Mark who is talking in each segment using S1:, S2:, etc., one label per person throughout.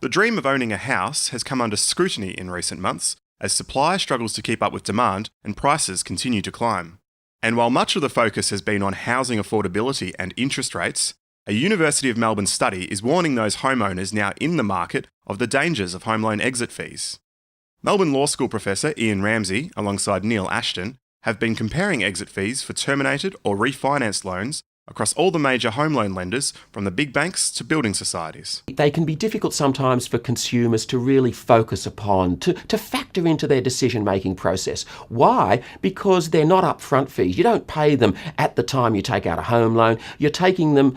S1: The dream of owning a house has come under scrutiny in recent months as supply struggles to keep up with demand and prices continue to climb. And while much of the focus has been on housing affordability and interest rates, a University of Melbourne study is warning those homeowners now in the market of the dangers of home loan exit fees. Melbourne Law School Professor Ian Ramsay, alongside Neil Ashton, have been comparing exit fees for terminated or refinanced loans across all the major home loan lenders, from the big banks to building societies.
S2: They can be difficult sometimes for consumers to really focus upon, to factor into their decision-making process. Why? Because they're not upfront fees. You don't pay them at the time you take out a home loan. You're paying them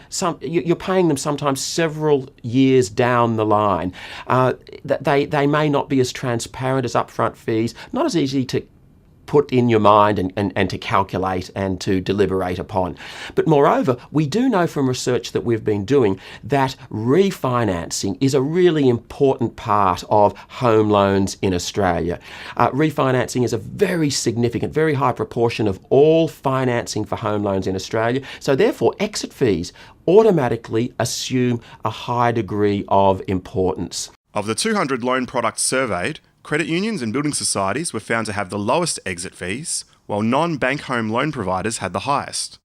S2: sometimes several years down the line. They may not be as transparent as upfront fees, not as easy to put in your mind and to calculate and to deliberate upon. But moreover, we do know from research that we've been doing that refinancing is a really important part of home loans in Australia. Refinancing is a very significant, very high proportion of all financing for home loans in Australia. So therefore, exit fees automatically assume a high degree of importance.
S1: Of the 200 loan products surveyed, credit unions and building societies were found to have the lowest exit fees, while non-bank home loan providers had the highest.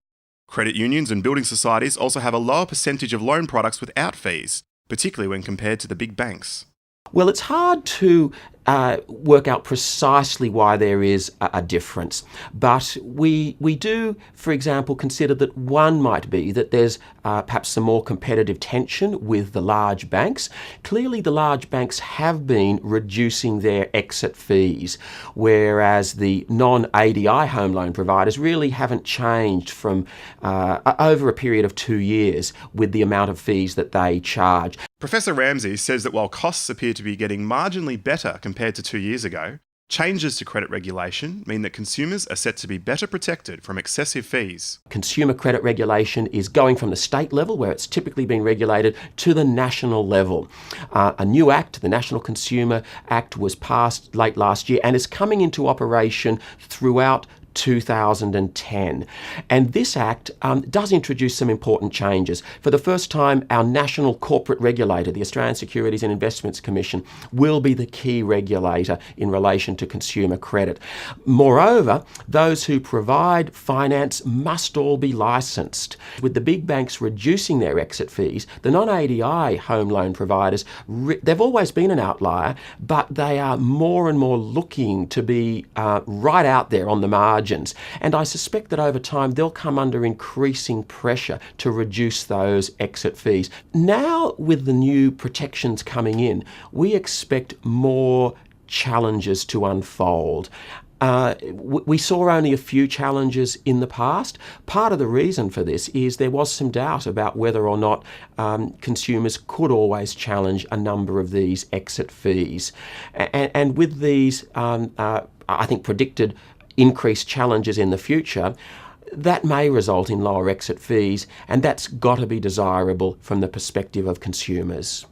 S1: Credit unions and building societies also have a lower percentage of loan products without fees, particularly when compared to the big banks.
S2: Well, it's hard to work out precisely why there is a difference, but we do, for example, consider that one might be that there's perhaps some more competitive tension with the large banks. Clearly, the large banks have been reducing their exit fees, whereas the non-ADI home loan providers really haven't changed from over a period of 2 years with the amount of fees that they charge.
S1: Professor Ramsay says that while costs appear to be getting marginally better compared to 2 years ago, changes to credit regulation mean that consumers are set to be better protected from excessive fees.
S2: Consumer credit regulation is going from the state level, where it's typically been regulated, to the national level. A new act, the National Consumer Act, was passed late last year and is coming into operation throughout 2010. And this act does introduce some important changes. For the first time, our national corporate regulator, the Australian Securities and Investments Commission, will be the key regulator in relation to consumer credit. Moreover, those who provide finance must all be licensed. With the big banks reducing their exit fees, the non-ADI home loan providers, they've always been an outlier, but they are more and more looking to be right out there on the margin. And I suspect that over time they'll come under increasing pressure to reduce those exit fees. Now, with the new protections coming in, we expect more challenges to unfold. We saw only a few challenges in the past. Part of the reason for this is there was some doubt about whether or not consumers could always challenge a number of these exit fees. And with these, I think, predicted increased challenges in the future, that may result in lower exit fees, and that's got to be desirable from the perspective of consumers.